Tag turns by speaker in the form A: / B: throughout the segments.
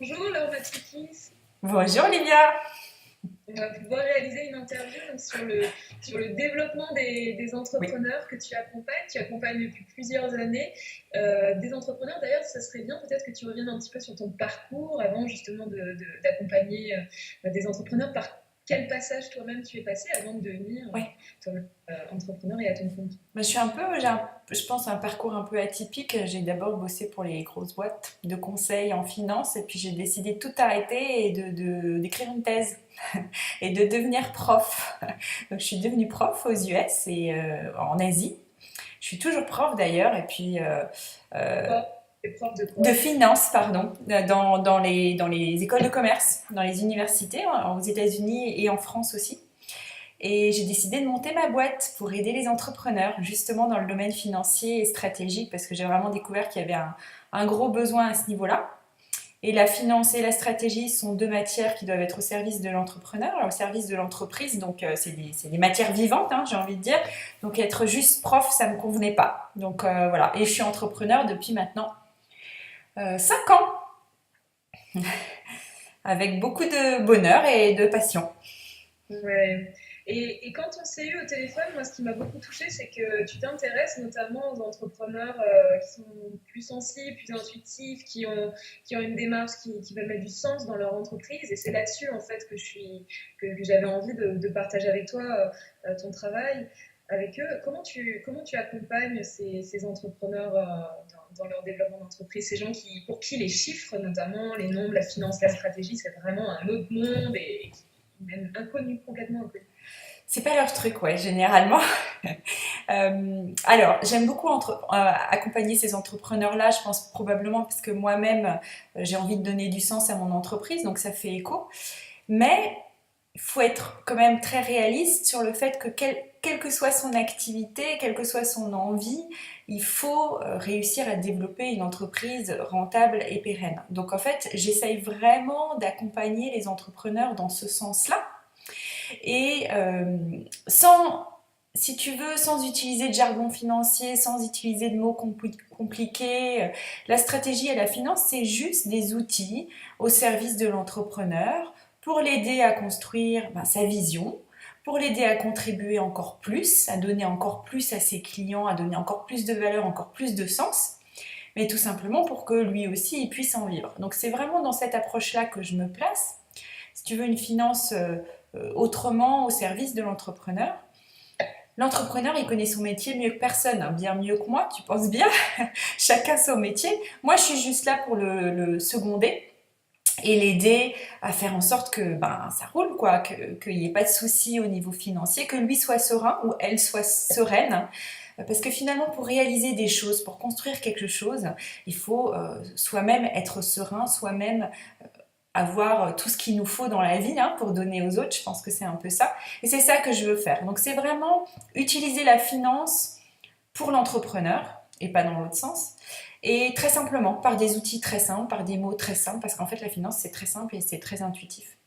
A: Bonjour Laure Matsukis.
B: Bonjour Olivia.
A: On va pouvoir réaliser une interview donc, sur le développement des
B: Oui.
A: entrepreneurs que tu accompagnes. Tu accompagnes depuis plusieurs années des entrepreneurs. D'ailleurs, ça serait bien peut-être que tu reviennes un petit peu sur ton parcours avant justement d'accompagner des entrepreneurs. Par quel passage toi-même tu es passé avant de devenir
B: Oui.
A: toi-même, entrepreneur et à ton compte?
B: Je pense, un parcours un peu atypique. J'ai d'abord bossé pour les grosses boîtes de conseil en finance et puis j'ai décidé de tout arrêter et d'écrire une thèse et de devenir prof. Donc je suis devenue prof aux US et en Asie. Je suis toujours prof d'ailleurs et puis euh,
A: Quoi? T'es prof de
B: de
A: quoi?
B: finance, pardon, dans les écoles de commerce, dans les universités, aux États-Unis et en France aussi. Et j'ai décidé de monter ma boîte pour aider les entrepreneurs, justement dans le domaine financier et stratégique, parce que j'ai vraiment découvert qu'il y avait un gros besoin à ce niveau-là. Et la finance et la stratégie sont deux matières qui doivent être au service de l'entrepreneur, au service de l'entreprise. Donc, c'est des matières vivantes, hein, j'ai envie de dire. Donc, être juste prof, ça ne me convenait pas. Donc, voilà. Et je suis entrepreneur depuis maintenant 5 ans, avec beaucoup de bonheur et de passion.
A: Ouais. Et quand on s'est eu au téléphone, moi, ce qui m'a beaucoup touchée, c'est que tu t'intéresses notamment aux entrepreneurs qui sont plus sensibles, plus intuitifs, qui ont une démarche, qui veulent mettre du sens dans leur entreprise. Et c'est là-dessus, en fait, que j'avais envie de partager avec toi ton travail avec eux. Comment tu accompagnes ces entrepreneurs dans leur développement d'entreprise, ces gens pour qui les chiffres, notamment les nombres, la finance, la stratégie, c'est vraiment un autre monde et même inconnu, complètement inconnu.
B: C'est pas leur truc, ouais, généralement. Alors, j'aime beaucoup accompagner ces entrepreneurs-là, je pense probablement parce que moi-même, j'ai envie de donner du sens à mon entreprise, donc ça fait écho. Mais il faut être quand même très réaliste sur le fait que quelle que soit son activité, quelle que soit son envie, il faut réussir à développer une entreprise rentable et pérenne. Donc en fait, j'essaye vraiment d'accompagner les entrepreneurs dans ce sens-là et sans, si tu veux, sans utiliser de jargon financier, sans utiliser de mots compliqués. La stratégie et la finance, c'est juste des outils au service de l'entrepreneur pour l'aider à construire sa vision, pour l'aider à contribuer encore plus, à donner encore plus à ses clients, à donner encore plus de valeur, encore plus de sens, mais tout simplement pour que lui aussi il puisse en vivre. Donc c'est vraiment dans cette approche-là que je me place. Si tu veux une finance autrement au service de l'entrepreneur. L'entrepreneur, il connaît son métier mieux que personne, hein, bien mieux que moi, tu penses bien. Chacun son métier. Moi, je suis juste là pour le seconder et l'aider à faire en sorte que ça roule, quoi, qu'il n'y ait pas de soucis au niveau financier, que lui soit serein ou elle soit sereine. Parce que finalement, pour réaliser des choses, pour construire quelque chose, il faut soi-même être serein, soi-même avoir tout ce qu'il nous faut dans la vie hein, pour donner aux autres. Je pense que c'est un peu ça. Et c'est ça que je veux faire. Donc c'est vraiment utiliser la finance pour l'entrepreneur et pas dans l'autre sens. Et très simplement, par des outils très simples, par des mots très simples, parce qu'en fait la finance c'est très simple et c'est très intuitif.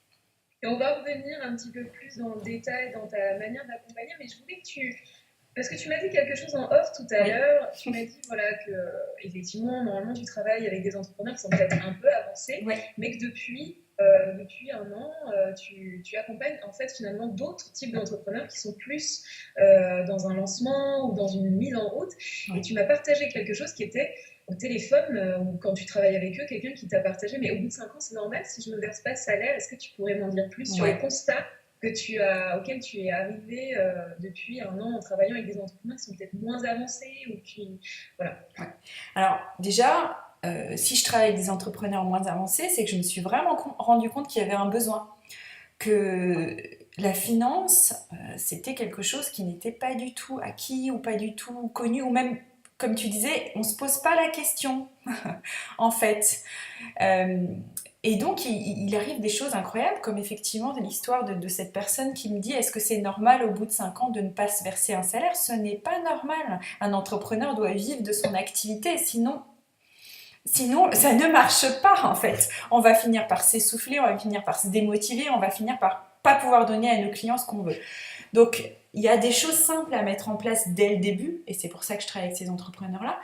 A: Et on va revenir un petit peu plus dans le détail dans ta manière d'accompagner, mais je voulais que parce que tu m'as dit quelque chose en off tout à
B: Oui,
A: l'heure, tu m'as dit voilà que effectivement normalement tu travailles avec des entrepreneurs qui sont peut-être un peu avancés,
B: oui,
A: mais que depuis un an tu accompagnes en fait finalement d'autres types d'entrepreneurs qui sont plus dans un lancement ou dans une mise en route. Et
B: oui.
A: tu m'as partagé quelque chose qui était au téléphone ou quand tu travailles avec eux, quelqu'un qui t'a partagé, mais au bout de 5 ans, c'est normal si je ne me verse pas de salaire. Est-ce que tu pourrais m'en dire plus sur les
B: Ouais.
A: constats auquel tu es arrivé depuis un an en travaillant avec des entrepreneurs qui sont peut-être moins avancés ou qui. Voilà.
B: Ouais. Alors déjà, si je travaille avec des entrepreneurs moins avancés, c'est que je me suis vraiment rendu compte qu'il y avait un besoin. Que la finance, c'était quelque chose qui n'était pas du tout acquis ou pas du tout connu, ou même, comme tu disais, on ne se pose pas la question, en fait. Euh, et donc, il arrive des choses incroyables, comme effectivement de l'histoire de cette personne qui me dit est-ce que c'est normal au bout de 5 ans de ne pas se verser un salaire? Ce n'est pas normal. Un entrepreneur doit vivre de son activité, sinon ça ne marche pas en fait. On va finir par s'essouffler, on va finir par se démotiver, on va finir par pas pouvoir donner à nos clients ce qu'on veut. Donc, il y a des choses simples à mettre en place dès le début, et c'est pour ça que je travaille avec ces entrepreneurs-là,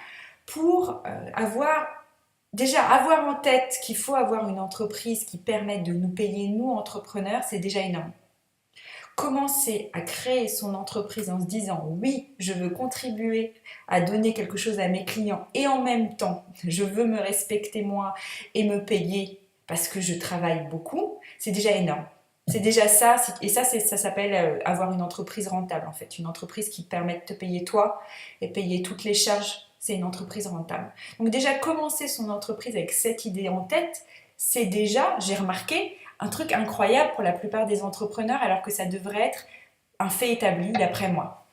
B: pour avoir déjà, avoir en tête qu'il faut avoir une entreprise qui permette de nous payer, nous, entrepreneurs, c'est déjà énorme. Commencer à créer son entreprise en se disant oui, je veux contribuer à donner quelque chose à mes clients et en même temps, je veux me respecter moi et me payer parce que je travaille beaucoup, c'est déjà énorme. C'est déjà ça, et ça, ça s'appelle avoir une entreprise rentable en fait. Une entreprise qui permet de te payer toi et payer toutes les charges, c'est une entreprise rentable. Donc déjà, commencer son entreprise avec cette idée en tête, c'est déjà, j'ai remarqué, un truc incroyable pour la plupart des entrepreneurs alors que ça devrait être un fait établi d'après moi.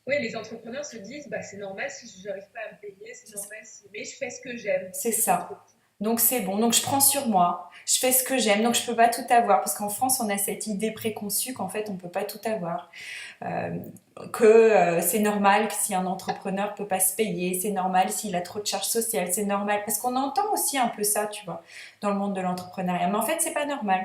A: Oui, les entrepreneurs se disent, bah, c'est normal si je n'arrive pas à me payer, c'est normal si... Mais je fais ce que j'aime,
B: C'est
A: c'est le contre.
B: ça. Donc c'est bon, donc je prends sur moi, je fais ce que j'aime, donc je peux pas tout avoir parce qu'en France on a cette idée préconçue qu'en fait on peut pas tout avoir. Euh, que c'est normal que si un entrepreneur peut pas se payer, c'est normal s'il a trop de charges sociales, c'est normal parce qu'on entend aussi un peu ça, tu vois, dans le monde de l'entrepreneuriat. Mais en fait, c'est pas normal.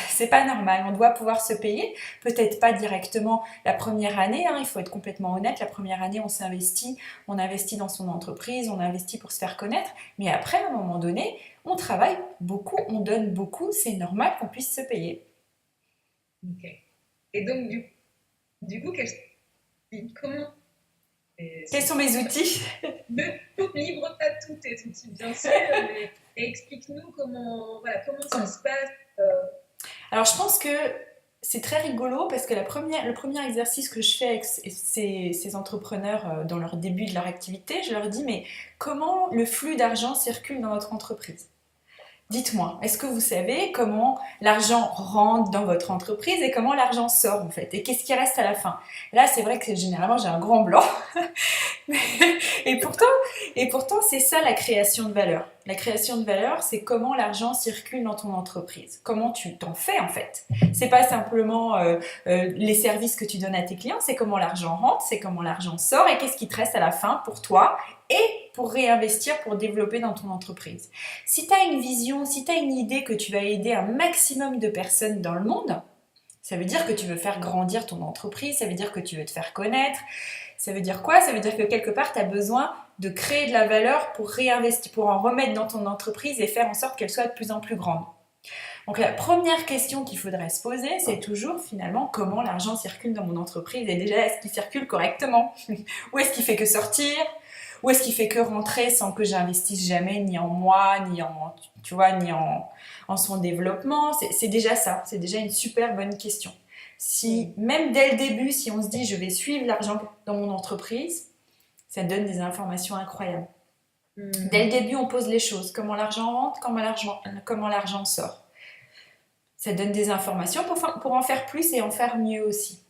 B: C'est pas normal, on doit pouvoir se payer, peut-être pas directement la première année, hein, il faut être complètement honnête, la première année on investit dans son entreprise, on investit pour se faire connaître, mais après à un moment donné, on travaille beaucoup, on donne beaucoup, c'est normal qu'on puisse se payer.
A: Ok. Et donc, du coup, comment
B: Quels sont mes outils?
A: ne livre pas tous tes outils, bien sûr, mais et explique-nous comment, voilà, comment ça se passe.
B: Alors je pense que c'est très rigolo parce que le premier exercice que je fais avec ces entrepreneurs dans leur début de leur activité, je leur dis mais comment le flux d'argent circule dans votre entreprise? Dites-moi, est-ce que vous savez comment l'argent rentre dans votre entreprise et comment l'argent sort en fait? Et qu'est-ce qui reste à la fin? Là, c'est vrai que généralement j'ai un grand blanc. Et pourtant, et pourtant, c'est ça la création de valeur. La création de valeur, c'est comment l'argent circule dans ton entreprise. Comment tu t'en fais en fait. C'est pas simplement les services que tu donnes à tes clients, c'est comment l'argent rentre, c'est comment l'argent sort et qu'est-ce qui te reste à la fin pour toi et pour réinvestir, pour développer dans ton entreprise. Si tu as une vision, si tu as une idée que tu vas aider un maximum de personnes dans le monde, ça veut dire que tu veux faire grandir ton entreprise, ça veut dire que tu veux te faire connaître. Ça veut dire quoi? Ça veut dire que quelque part, tu as besoin de créer de la valeur pour réinvestir, pour en remettre dans ton entreprise et faire en sorte qu'elle soit de plus en plus grande. Donc la première question qu'il faudrait se poser, c'est toujours finalement comment l'argent circule dans mon entreprise et déjà est-ce qu'il circule correctement? Ou est-ce qu'il fait que sortir? Ou est-ce qu'il fait que rentrer sans que j'investisse jamais ni en moi, ni en, tu vois, ni en son développement? C'est déjà ça, c'est déjà une super bonne question. Si même dès le début, si on se dit je vais suivre l'argent dans mon entreprise, ça donne des informations incroyables. Dès le début, on pose les choses, comment l'argent rentre, comment l'argent sort. Ça donne des informations pour en faire plus et en faire mieux aussi.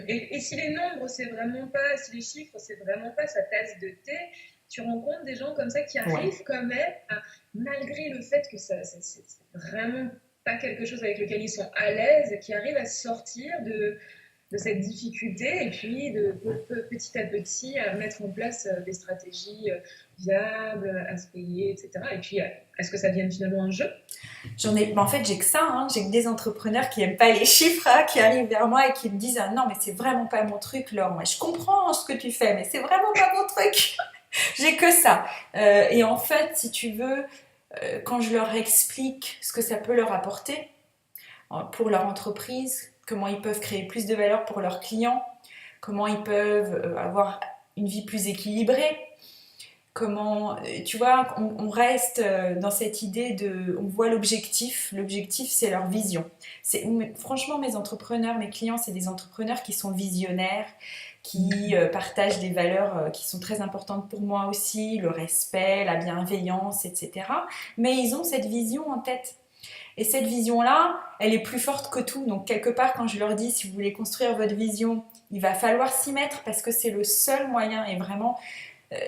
A: Et si les nombres, c'est vraiment pas, si les chiffres, c'est vraiment pas sa tasse de thé, tu rencontres des gens comme ça qui
B: Ouais.
A: arrivent quand même, malgré le fait que c'est vraiment pas quelque chose avec lequel ils sont à l'aise, qui arrivent à sortir de cette difficulté et puis petit à petit à mettre en place des stratégies viables, à se payer, etc. Et puis à ce que ça devienne finalement un jeu.
B: En fait, j'ai que ça, hein. J'ai que des entrepreneurs qui aiment pas les chiffres, hein, qui arrivent vers moi et qui me disent ah, non, mais c'est vraiment pas mon truc, Laure. Moi, je comprends ce que tu fais, mais c'est vraiment pas mon truc. J'ai que ça. Et en fait, si tu veux, quand je leur explique ce que ça peut leur apporter pour leur entreprise, comment ils peuvent créer plus de valeur pour leurs clients, comment ils peuvent avoir une vie plus équilibrée, comment, tu vois, on reste dans cette idée de, on voit l'objectif c'est leur vision. Franchement, mes entrepreneurs, mes clients, c'est des entrepreneurs qui sont visionnaires, qui partagent des valeurs qui sont très importantes pour moi aussi, le respect, la bienveillance, etc. Mais ils ont cette vision en tête. Et cette vision-là, elle est plus forte que tout. Donc quelque part, quand je leur dis, si vous voulez construire votre vision, il va falloir s'y mettre parce que c'est le seul moyen. Et vraiment,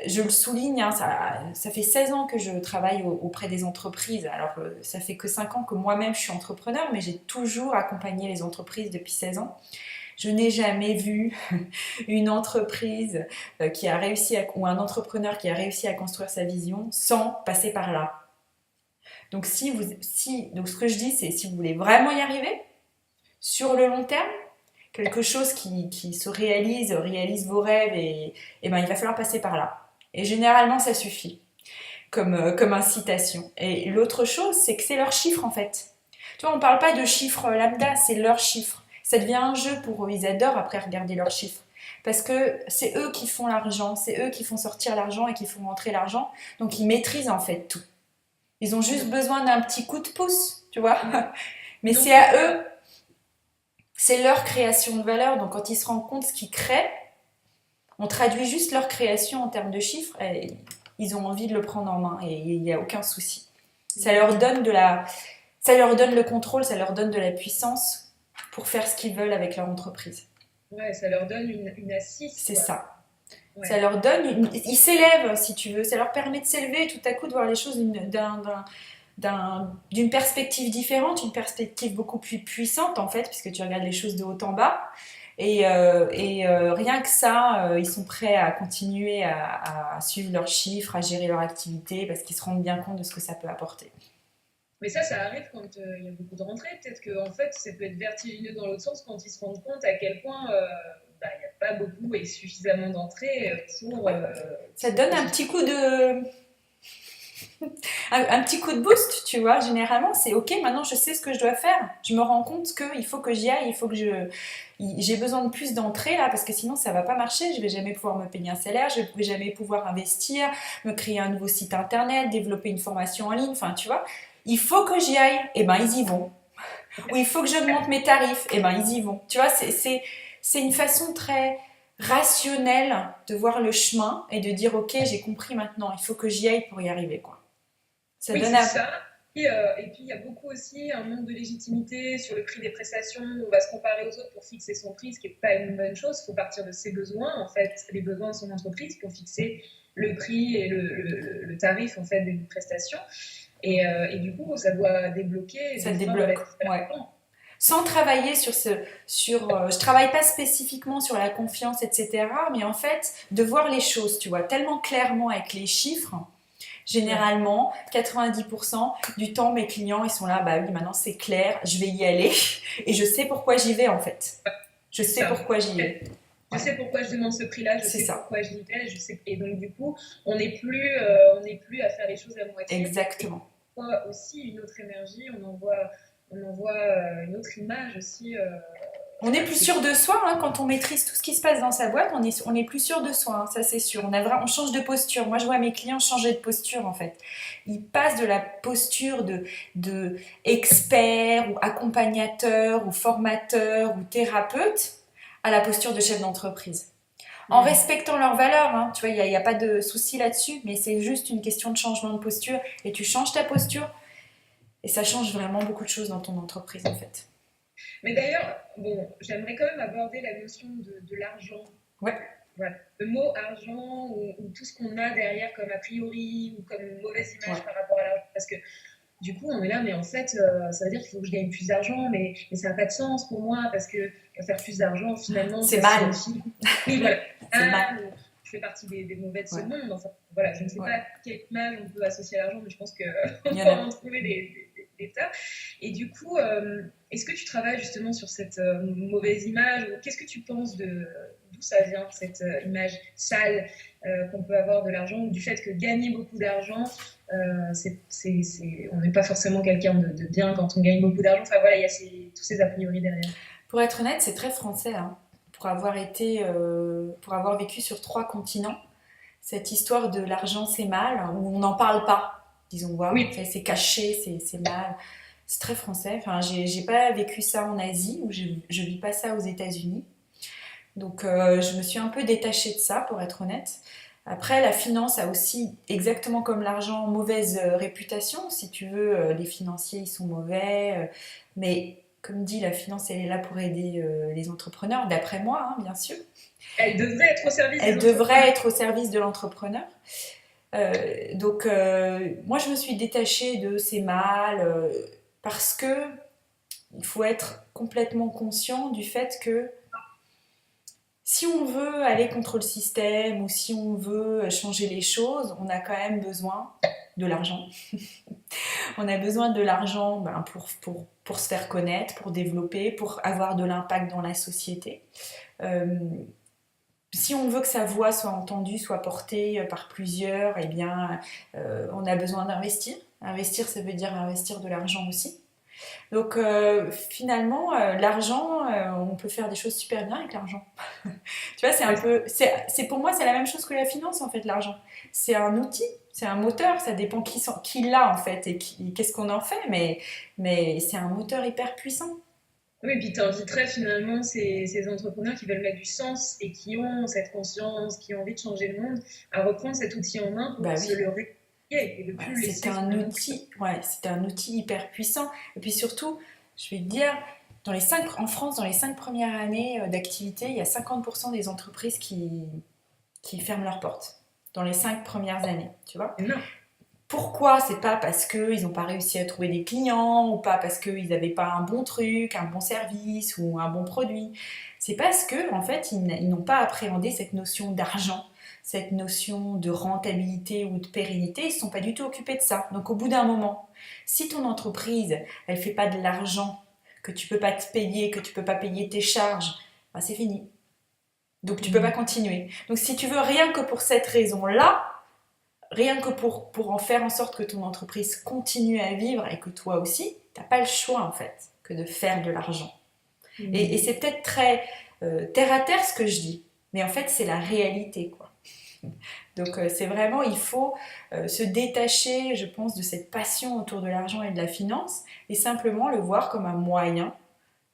B: je le souligne, hein, ça fait 16 ans que je travaille auprès des entreprises. Alors, ça fait que 5 ans que moi-même je suis entrepreneur, mais j'ai toujours accompagné les entreprises depuis 16 ans. Je n'ai jamais vu une entreprise qui a réussi ou un entrepreneur qui a réussi à construire sa vision sans passer par là. Donc, donc ce que je dis, c'est si vous voulez vraiment y arriver, sur le long terme, quelque chose qui se réalise vos rêves, et ben, il va falloir passer par là. Et généralement, ça suffit. comme incitation. Et l'autre chose, c'est que c'est leurs chiffres en fait. Tu vois, on ne parle pas de chiffres lambda, c'est leurs chiffres. Ça devient un jeu pour eux, ils adorent après regarder leurs chiffres. Parce que c'est eux qui font l'argent, c'est eux qui font sortir l'argent et qui font rentrer l'argent. Donc ils maîtrisent en fait tout. Ils ont juste besoin d'un petit coup de pouce, tu vois. Mais
A: Donc,
B: c'est à eux, c'est leur création de valeur. Donc quand ils se rendent compte ce qu'ils créent, on traduit juste leur création en termes de chiffres et ils ont envie de le prendre en main et il n'y a aucun souci. Ça leur donne ça leur donne le contrôle, ça leur donne de la puissance pour faire ce qu'ils veulent avec leur entreprise.
A: ouais, ça leur donne une assise.
B: C'est
A: Quoi.
B: ça.
A: Ouais.
B: Ça leur donne, ils s'élèvent si tu veux, ça leur permet de s'élever et tout à coup de voir les choses d'une perspective différente, une perspective beaucoup plus puissante en fait, puisque tu regardes les choses de haut en bas. Rien que ça, ils sont prêts à continuer à suivre leurs chiffres, à gérer leur activité, parce qu'ils se rendent bien compte de ce que ça peut apporter.
A: Mais ça arrive quand il y a beaucoup de rentrées. Peut-être que en fait, ça peut être vertigineux dans l'autre sens quand ils se rendent compte à quel point il n'y a pas beaucoup et suffisamment d'entrées pour.
B: Ça donne un petit coup de un petit coup de boost, tu vois. Généralement, c'est ok, maintenant je sais ce que je dois faire. Je me rends compte qu'il faut que j'y aille, il faut que j'ai besoin de plus d'entrées là, parce que sinon ça va pas marcher. Je vais jamais pouvoir me payer un salaire, je vais jamais pouvoir investir, me créer un nouveau site internet, développer une formation en ligne, enfin tu vois. Il faut que j'y aille, et ben ils y vont. Ou il faut que j'augmente mes tarifs, et ben ils y vont. Tu vois, c'est une façon très rationnelle de voir le chemin et de dire ok, j'ai compris maintenant, il faut que j'y aille pour y arriver quoi. Ça
A: Oui,
B: donne
A: c'est
B: un...
A: ça. Et puis, il y a beaucoup aussi un manque de légitimité sur le prix des prestations. On va se comparer aux autres pour fixer son prix, ce qui n'est pas une bonne chose. Il faut partir de ses besoins, en fait, les besoins de son entreprise pour fixer le prix et le tarif, en fait, d'une prestation. Et du coup, ça doit débloquer
B: Ça
A: des freins
B: débloque,
A: relatifs à
B: ouais.
A: l'argent.
B: Sans travailler je travaille pas spécifiquement sur la confiance, etc. Mais en fait, de voir les choses, tu vois, tellement clairement avec les chiffres.
A: Ouais.
B: Généralement, 90% du temps, mes clients, ils sont là, bah oui, maintenant c'est clair, je vais y aller et je sais pourquoi j'y vais en fait. Je
A: C'est
B: sais
A: ça.
B: pourquoi j'y vais.
A: Je
B: Ouais,
A: sais pourquoi je demande ce prix-là, je
B: c'est
A: sais
B: ça,
A: pourquoi j'y vais, je sais. Et donc, du coup, on n'est plus à faire les choses à moitié. Et
B: exactement.
A: on voit aussi une autre énergie, on envoie une autre image aussi.
B: On est plus sûr de soi hein, quand on maîtrise tout ce qui se passe dans sa boîte. On est plus sûr de soi, hein, ça c'est sûr. On change de posture. Moi, je vois mes clients changer de posture en fait. Ils passent de la posture de expert ou accompagnateur ou formateur ou thérapeute à la posture de chef d'entreprise. En
A: Mm.
B: respectant leurs valeurs, hein, tu vois, il n'y a pas de souci là-dessus, mais c'est juste une question de changement de posture. Et tu changes ta posture et ça change vraiment beaucoup de choses dans ton entreprise en fait.
A: Mais d'ailleurs, bon, j'aimerais quand même aborder la notion de l'argent.
B: Ouais,
A: Voilà. Le mot argent ou tout ce qu'on a derrière comme a priori ou comme une mauvaise
B: ouais.
A: image par rapport à l'argent. Parce que du coup, on est là, mais en fait, ça veut dire qu'il faut que je gagne plus d'argent, mais ça n'a pas de sens pour moi parce que faire plus d'argent, finalement,
B: C'est
A: ça
B: mal,
A: signifie. Oui, voilà.
B: c'est mal.
A: Ou je fais partie des mauvais de ce
B: Ouais,
A: monde. Enfin, voilà, je ne sais
B: ouais.
A: pas quelle image on peut associer à l'argent, mais je pense
B: Il
A: qu'on
B: y
A: peut
B: en a.
A: en trouver des tas. Et du coup, est-ce que tu travailles justement sur cette mauvaise image ou qu'est-ce que tu penses d'où ça vient, cette image sale qu'on peut avoir de l'argent ou du fait que gagner beaucoup d'argent on n'est pas forcément quelqu'un de bien quand on gagne beaucoup d'argent. Enfin voilà, il y a tous ces a priori derrière.
B: Pour être honnête, c'est très français. Hein. Pour avoir vécu sur 3 continents, cette histoire de l'argent c'est mal, où on n'en parle pas. Disons, waouh,
A: Oui,
B: c'est caché, c'est mal. C'est très français. Enfin, j'ai pas vécu ça en Asie, ou je vis pas ça aux États-Unis. Donc, je me suis un peu détachée de ça, pour être honnête. Après, la finance a aussi, exactement comme l'argent, mauvaise réputation. Si tu veux, les financiers, ils sont mauvais. Mais comme dit, la finance, elle est là pour aider les entrepreneurs, d'après moi, hein, bien sûr.
A: elle devrait être au service des
B: Elle devrait
A: entrepreneurs.
B: être au service de l'entrepreneur. Moi, je me suis détachée de ces mal parce que il faut être complètement conscient du fait que si on veut aller contre le système ou si on veut changer les choses, on a quand même besoin de l'argent. On a besoin de l'argent pour se faire connaître, pour développer, pour avoir de l'impact dans la société. Euh, si on veut que sa voix soit entendue, soit portée par plusieurs, eh bien, on a besoin d'investir. Investir, ça veut dire investir de l'argent aussi. Donc finalement, l'argent, on peut faire des choses super bien avec l'argent. Tu vois, c'est un peu, c'est pour moi, c'est la même chose que la finance en fait, l'argent. C'est un outil, c'est un moteur, ça dépend qui l'a en fait et qu'est-ce qu'on en fait, mais c'est un moteur hyper puissant.
A: Oui, et puis tu inviterais finalement ces entrepreneurs qui veulent mettre du sens et qui ont cette conscience, qui ont envie de changer le monde, à reprendre cet outil en main
B: Bah
A: pour se
B: oui.
A: le réapproprier et de
B: Ouais,
A: plus laisser finalement.
B: c'est un outil hyper puissant. Et puis surtout, je vais te dire, en France, dans les 5 premières années d'activité, il y a 50% des entreprises qui ferment leurs portes. Dans les 5 premières années, tu vois.
A: Non,
B: Pourquoi? C'est pas parce qu'ils n'ont pas réussi à trouver des clients, ou pas parce qu'ils n'avaient pas un bon truc, un bon service ou un bon produit. C'est parce que, en fait, ils n'ont pas appréhendé cette notion d'argent, cette notion de rentabilité ou de pérennité. Ils ne se sont pas du tout occupés de ça. Donc, au bout d'un moment, si ton entreprise, elle fait pas de l'argent, que tu peux pas te payer, que tu peux pas payer tes charges, bah, c'est fini. Donc, tu peux pas continuer. Donc, si tu veux rien que pour cette raison-là, rien que pour en faire en sorte que ton entreprise continue à vivre et que toi aussi, tu n'as pas le choix en fait que de faire de l'argent. Et c'est peut-être très terre à terre ce que je dis, mais en fait c'est la réalité quoi. Donc c'est vraiment, il faut se détacher, je pense, de cette passion autour de l'argent et de la finance et simplement le voir comme un moyen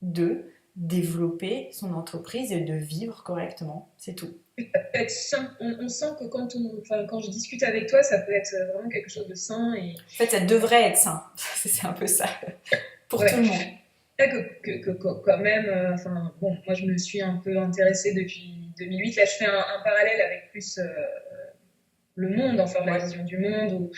B: de développer son entreprise et de vivre correctement, c'est tout.
A: être sain. On sent que enfin, quand je discute avec toi, ça peut être vraiment quelque chose de sain et
B: En fait, ça devrait être sain, c'est un peu ça, pour tout
A: ouais.
B: le monde.
A: Quand même, enfin bon, moi je me suis un peu intéressée depuis 2008. Là, je fais un parallèle avec plus le monde, enfin la
B: Ouais.
A: vision du monde, ou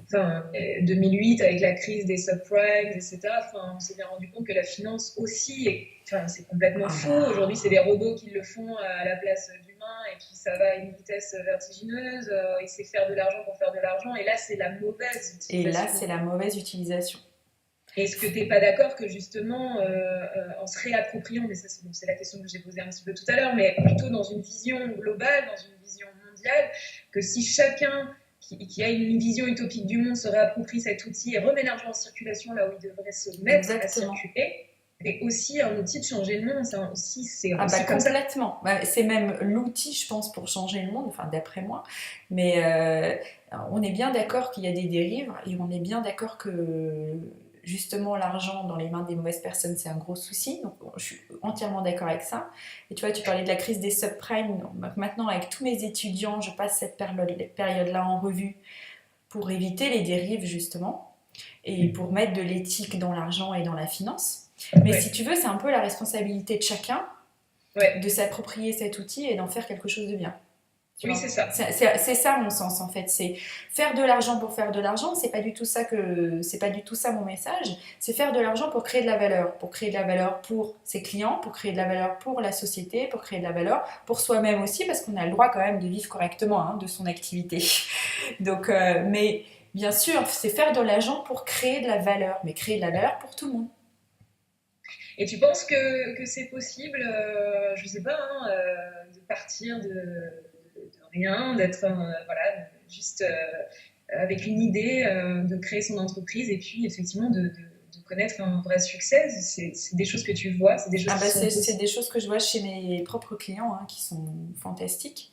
A: enfin 2008 avec la crise des subprimes, etc. Enfin, on s'est bien rendu compte que la finance aussi, enfin c'est complètement
B: Ah
A: faux.
B: bah,
A: Aujourd'hui, c'est des robots qui le font à la place d'humains et puis ça va à une vitesse vertigineuse. Et c'est faire de l'argent pour faire de l'argent. Et là, c'est la mauvaise
B: et là,
A: utilisation.
B: c'est la mauvaise utilisation.
A: Est-ce que tu n'es pas d'accord que justement, en se réappropriant, mais ça c'est la question que j'ai posée un petit peu tout à l'heure, mais plutôt dans une vision globale, dans une vision mondiale, que si chacun qui a une vision utopique du monde se réapproprie cet outil et remet l'argent en circulation là où il devrait se mettre à
B: Exactement.
A: circuler, c'est aussi un outil de changer le monde. C'est
B: Ah bah
A: aussi comme ça.
B: complètement. Bah, c'est même l'outil, je pense, pour changer le monde, enfin d'après moi. Mais on est bien d'accord qu'il y a des dérives et on est bien d'accord que justement l'argent dans les mains des mauvaises personnes, c'est un gros souci. Donc je suis entièrement d'accord avec ça. Et tu vois, tu parlais de la crise des subprimes. Donc, maintenant, avec tous mes étudiants, je passe cette période-là en revue pour éviter les dérives justement et pour mettre de l'éthique dans l'argent et dans la finance. Mais
A: Ouais.
B: si tu veux, c'est un peu la responsabilité de chacun
A: Ouais.
B: de s'approprier cet outil et d'en faire quelque chose de bien. Tu
A: Oui,
B: vois,
A: c'est ça.
B: c'est ça mon sens en fait. C'est faire de l'argent pour faire de l'argent. C'est pas du tout ça mon message. C'est faire de l'argent pour créer de la valeur, pour créer de la valeur pour ses clients, pour créer de la valeur pour la société, pour créer de la valeur pour soi-même aussi, parce qu'on a le droit quand même de vivre correctement hein, de son activité. Donc, mais bien sûr, c'est faire de l'argent pour créer de la valeur, mais créer de la valeur pour tout le monde.
A: Et tu penses que c'est possible, je sais pas, hein, de partir de rien, d'être voilà, juste avec une idée, de créer son entreprise et puis effectivement de connaître un vrai succès. C'est des choses que tu vois, c'est des choses
B: Ah
A: qui
B: bah
A: sont
B: c'est
A: possibles.
B: des choses que je vois chez mes propres clients hein, qui sont fantastiques.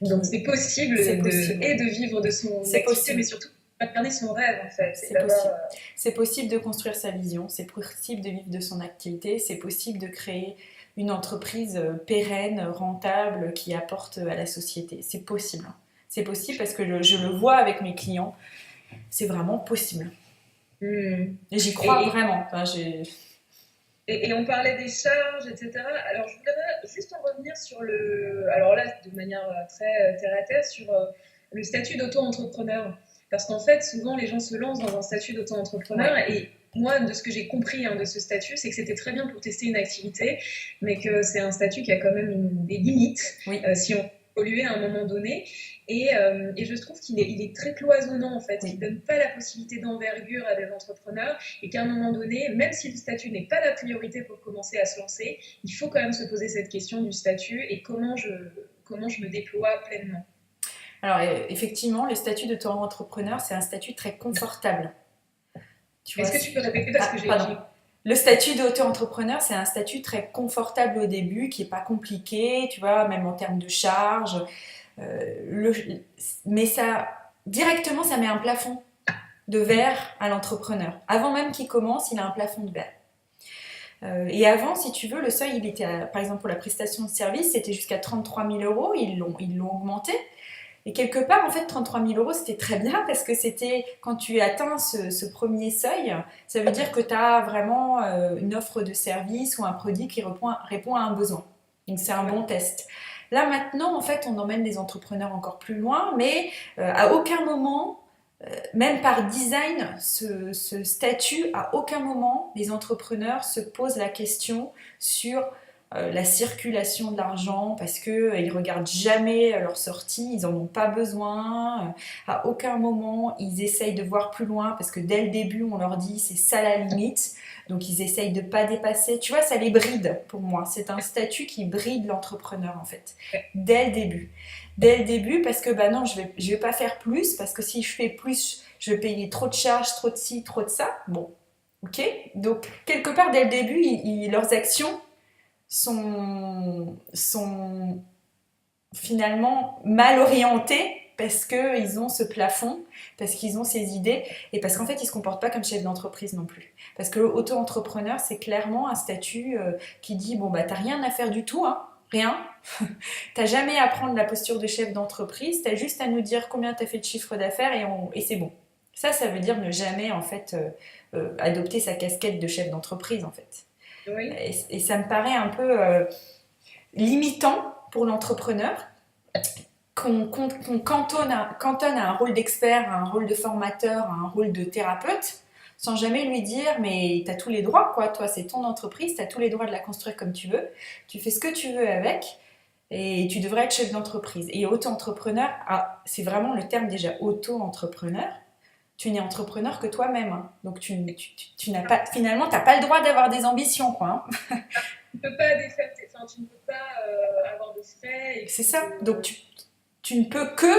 A: Donc
B: Qui,
A: c'est possible
B: c'est possible.
A: et de vivre de son
B: C'est
A: activité, mais
B: possible.
A: surtout d'incarner son rêve en fait. C'est
B: C'est
A: d'avoir
B: possible. C'est possible de construire sa vision, c'est possible de vivre de son activité, c'est possible de créer une entreprise pérenne, rentable, qui apporte à la société. C'est possible. C'est possible parce que je le vois avec mes clients. C'est vraiment possible.
A: hmm.
B: Et j'y
A: et,
B: crois
A: et,
B: vraiment. Enfin, j'ai...
A: et on parlait des charges, etc. Alors, je voudrais juste en revenir sur alors là, de manière très terre à terre, sur le statut d'auto-entrepreneur. Parce qu'en fait, souvent, les gens se lancent dans un statut d'auto-entrepreneur
B: Ouais.
A: et moi, de ce que j'ai compris hein, de ce statut, c'est que c'était très bien pour tester une activité, mais que c'est un statut qui a quand même des limites.
B: Oui.
A: Si on évoluer à un moment donné. Et je trouve il est très cloisonnant en fait. Il
B: Oui.
A: ne donne pas la possibilité d'envergure à des entrepreneurs et qu'à un moment donné, même si le statut n'est pas la priorité pour commencer à se lancer, il faut quand même se poser cette question du statut et comment je me déploie pleinement.
B: Alors, effectivement, le statut d'auto-entrepreneur, c'est un statut très confortable. Tu vois,
A: Est-ce que tu peux répéter parce que
B: pardon. Le statut d'auto-entrepreneur, c'est un statut très confortable au début, qui n'est pas compliqué, tu vois, même en termes de charges. Le, mais ça, directement, ça met un plafond de verre à l'entrepreneur. Avant même qu'il commence, il a un plafond de verre. Et avant, si tu veux, le seuil, il était, par exemple, pour la prestation de service, c'était jusqu'à 33 000 euros. Ils l'ont augmenté. Et quelque part, en fait, 33 000 euros, c'était très bien parce que c'était, quand tu atteins ce premier seuil, ça veut dire que tu as vraiment une offre de service ou un produit qui répond à un besoin. Donc, c'est un bon test. Là, maintenant, en fait, on emmène les entrepreneurs encore plus loin, mais à aucun moment, même par design, ce statut, à aucun moment, les entrepreneurs se posent la question sur la circulation de l'argent parce qu'ils ne regardent jamais leur sortie, ils n'en ont pas besoin. À aucun moment, ils essayent de voir plus loin parce que dès le début, on leur dit c'est ça la limite. Donc, ils essayent de ne pas dépasser. Tu vois, ça les bride pour moi. C'est un statut qui bride l'entrepreneur en fait, dès le début. Dès le début, parce que bah non, je vais pas faire plus, parce que si je fais plus, je vais payer trop de charges, trop de ci, trop de ça. Bon, ok. Donc, quelque part, dès le début, leurs actions sont finalement mal orientés parce qu'ils ont ce plafond, parce qu'ils ont ces idées et parce qu'en fait ils ne se comportent pas comme chef d'entreprise non plus. Parce que l'auto-entrepreneur, c'est clairement un statut qui dit bon bah t'as rien à faire du tout, hein, rien. T'as jamais à prendre la posture de chef d'entreprise, t'as juste à nous dire combien t'as fait de chiffre d'affaires et c'est bon. Ça veut dire ne jamais en fait adopter sa casquette de chef d'entreprise en fait.
A: Oui.
B: Et ça me paraît un peu limitant pour l'entrepreneur qu'on cantonne à un rôle d'expert, à un rôle de formateur, à un rôle de thérapeute, sans jamais lui dire mais t'as tous les droits quoi, toi c'est ton entreprise, t'as tous les droits de la construire comme tu veux, tu fais ce que tu veux avec et tu devrais être chef d'entreprise. Et auto-entrepreneur, c'est vraiment le terme déjà, auto-entrepreneur. Tu n'es entrepreneur que toi-même, hein. Donc tu n'as pas, finalement, tu n'as pas le droit d'avoir des ambitions, quoi, hein.
A: Tu ne peux pas défaire enfin, tu ne peux pas avoir de frais.
B: C'est ça. Donc tu ne peux que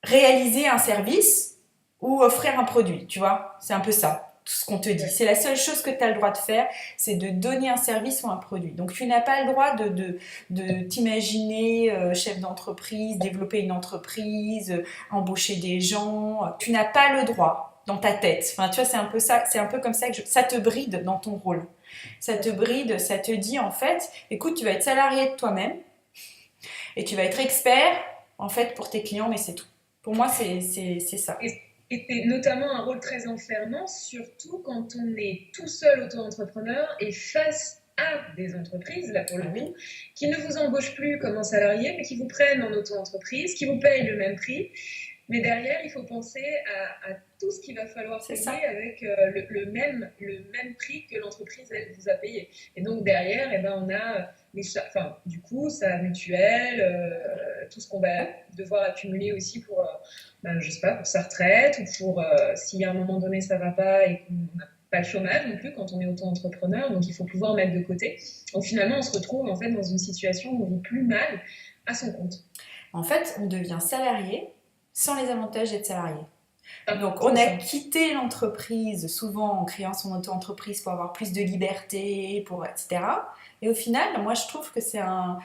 B: réaliser un service ou offrir un produit, tu vois. C'est un peu ça, tout ce qu'on te dit. C'est la seule chose que tu as le droit de faire, c'est de donner un service ou un produit. Donc tu n'as pas le droit de t'imaginer chef d'entreprise, développer une entreprise, embaucher des gens. Tu n'as pas le droit dans ta tête. Enfin, tu vois, c'est un peu ça, c'est un peu comme ça que ça te bride dans ton rôle. Ça te bride, ça te dit en fait, écoute, tu vas être salarié de toi-même et tu vas être expert en fait pour tes clients, mais c'est tout. Pour moi, c'est ça.
A: Et c'est notamment un rôle très enfermant, surtout quand on est tout seul auto-entrepreneur et face à des entreprises, là pour le coup, qui ne vous embauchent plus comme un salarié, mais qui vous prennent en auto-entreprise, qui vous payent le même prix. Mais derrière, il faut penser à tout ce qu'il va falloir payer avec le même prix que l'entreprise elle, vous a payé. Et donc derrière, eh ben, on a enfin, du coup, sa mutuelle, tout ce qu'on va devoir accumuler aussi pour, je sais pas, pour sa retraite ou pour si à un moment donné ça va pas et qu'on n'a pas le chômage non plus quand on est auto-entrepreneur. Donc il faut pouvoir mettre de côté. Donc finalement, on se retrouve en fait dans une situation où on vit plus mal à son compte.
B: En fait, on devient salarié sans les avantages d'être salarié. Donc, on a quitté l'entreprise souvent en créant son auto-entreprise pour avoir plus de liberté, etc. Et au final, moi, je trouve que c'est un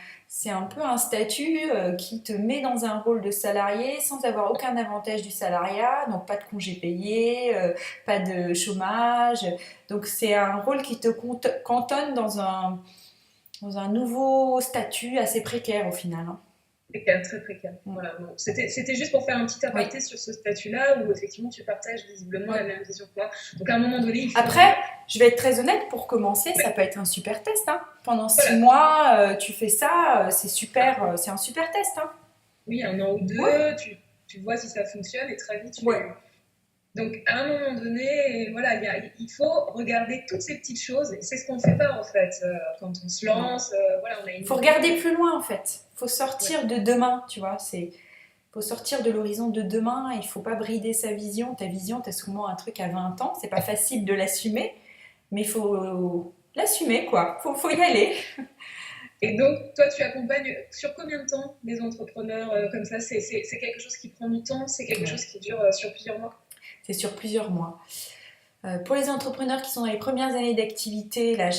B: peu un statut qui te met dans un rôle de salarié sans avoir aucun avantage du salariat. Donc, pas de congé payé, pas de chômage. Donc, c'est un rôle qui te cantonne dans un nouveau statut assez précaire au final.
A: Précaire, très précaire. Voilà, bon, c'était juste pour faire un petit aparté sur ce statut-là où effectivement tu partages visiblement la même vision que moi. Donc à un moment donné, il faut...
B: Après, je vais être très honnête, pour commencer, ça peut être un super test. Hein. Pendant 6 mois, tu fais ça, c'est super, c'est un super test. Hein.
A: Oui, 1 an ou 2, tu vois si ça fonctionne et très vite Donc, à un moment donné, voilà, il faut regarder toutes ces petites choses. Et c'est ce qu'on ne fait pas, en fait, quand on se lance. voilà, on a
B: Il
A: une
B: faut
A: idée.
B: regarder plus loin en fait. Il faut
A: Ouais,
B: sortir de demain, tu vois. Faut sortir de l'horizon de demain. Il faut pas brider sa vision. Ta vision, tu as souvent un truc à 20 ans. C'est pas facile de l'assumer, mais il faut l'assumer quoi. Faut y aller.
A: et donc, toi, tu accompagnes sur combien de temps des entrepreneurs comme ça? C'est quelque chose qui prend du temps, c'est quelque chose
B: Ouais.
A: qui dure sur plusieurs mois?
B: C'est sur plusieurs mois. Pour les entrepreneurs qui sont dans les premières années d'activité, là,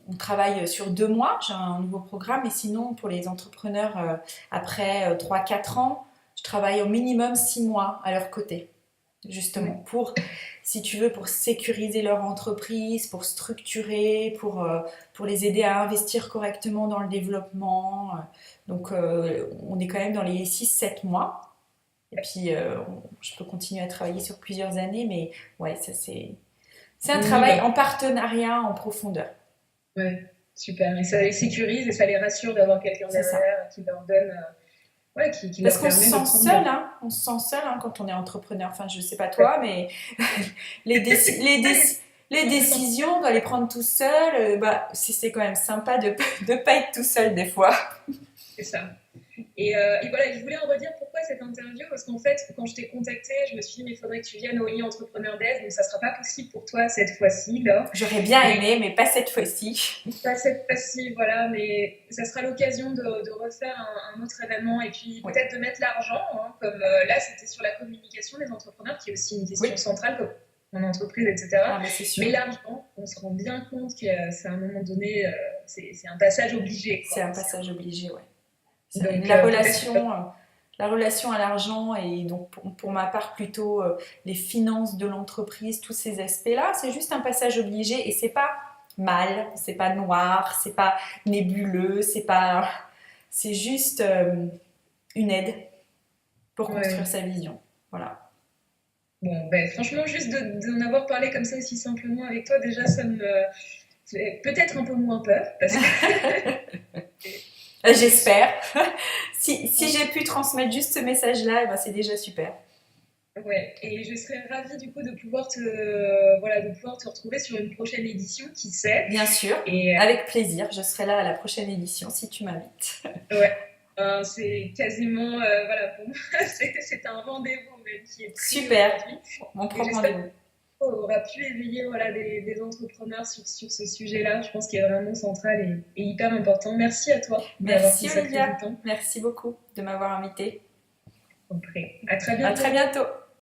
B: on travaille sur 2 mois, j'ai un nouveau programme, et sinon, pour les entrepreneurs après 3-4 ans, je travaille au minimum 6 mois à leur côté, justement,
A: Ouais.
B: si tu veux, pour sécuriser leur entreprise, pour structurer, pour les aider à investir correctement dans le développement. Donc, on est quand même dans les 6-7 mois. Et puis, je peux continuer à travailler sur plusieurs années, mais ouais, ça c'est un travail
A: Minimum.
B: en partenariat, en profondeur.
A: Ouais, super. Et ça les sécurise et ça les rassure d'avoir quelqu'un
B: C'est ça.
A: derrière qui leur donne, ouais, qui
B: Parce
A: leur
B: qu'on se
A: permet de
B: sent
A: prendre
B: seul, hein. On se sent seul hein, quand on est entrepreneur. Enfin, je sais pas toi, mais les, déci- les, déci- les
A: on peut sentir.
B: décisions, on doit les prendre tout seul. Bah, c'est quand même sympa de ne pas être tout seul des fois.
A: C'est ça. Et voilà, je voulais en redire pourquoi cette interview, parce qu'en fait, quand je t'ai contacté, je me suis dit, mais il faudrait que tu viennes au e-entrepreneur Days, donc ça ne sera pas possible pour toi cette fois-ci, là.
B: J'aurais bien
A: Mais
B: aimé, mais pas cette fois-ci.
A: pas cette fois-ci, voilà, mais ça sera l'occasion de refaire un autre événement et puis
B: Oui,
A: peut-être de mettre l'argent, hein, comme là, c'était sur la communication des entrepreneurs, qui est aussi une question
B: oui.
A: centrale, comme en entreprise, etc.
B: Ah, mais c'est sûr.
A: Mais l'argent, on se rend bien compte que c'est à un moment donné, c'est un passage obligé,
B: C'est
A: quoi.
B: un passage obligé, ouais.
A: Donc
B: La
A: peut-être.
B: relation, la relation à l'argent et donc pour ma part plutôt les finances de l'entreprise, tous ces aspects-là, c'est juste un passage obligé et c'est pas mal, c'est pas noir, c'est pas nébuleux, c'est juste une aide pour construire
A: Ouais.
B: sa vision. Voilà.
A: Bon, ben, franchement, juste d'en avoir parlé comme ça aussi simplement avec toi, déjà, ça me fait peut-être un peu moins peur, parce que
B: J'espère. Si j'ai pu transmettre juste ce message-là, eh ben, c'est déjà super.
A: ouais, et je serais ravie du coup de pouvoir voilà, de pouvoir te retrouver sur une prochaine édition, qui sait.
B: Bien sûr,
A: Et
B: avec plaisir, je serai là à la prochaine édition si tu m'invites.
A: ouais, c'est quasiment, voilà, pour moi, c'est un rendez-vous même qui est pris
B: Super,
A: aujourd'hui.
B: on
A: Et
B: prend
A: j'espère
B: rendez-vous.
A: qu'on aura pu éveiller voilà, des entrepreneurs sur ce sujet-là. Je pense qu'il est vraiment central et hyper important. Merci à toi d'avoir
B: Merci
A: consacré
B: Olivia,
A: du temps.
B: merci beaucoup de m'avoir invitée.
A: À très
B: À très
A: bientôt.
B: bientôt.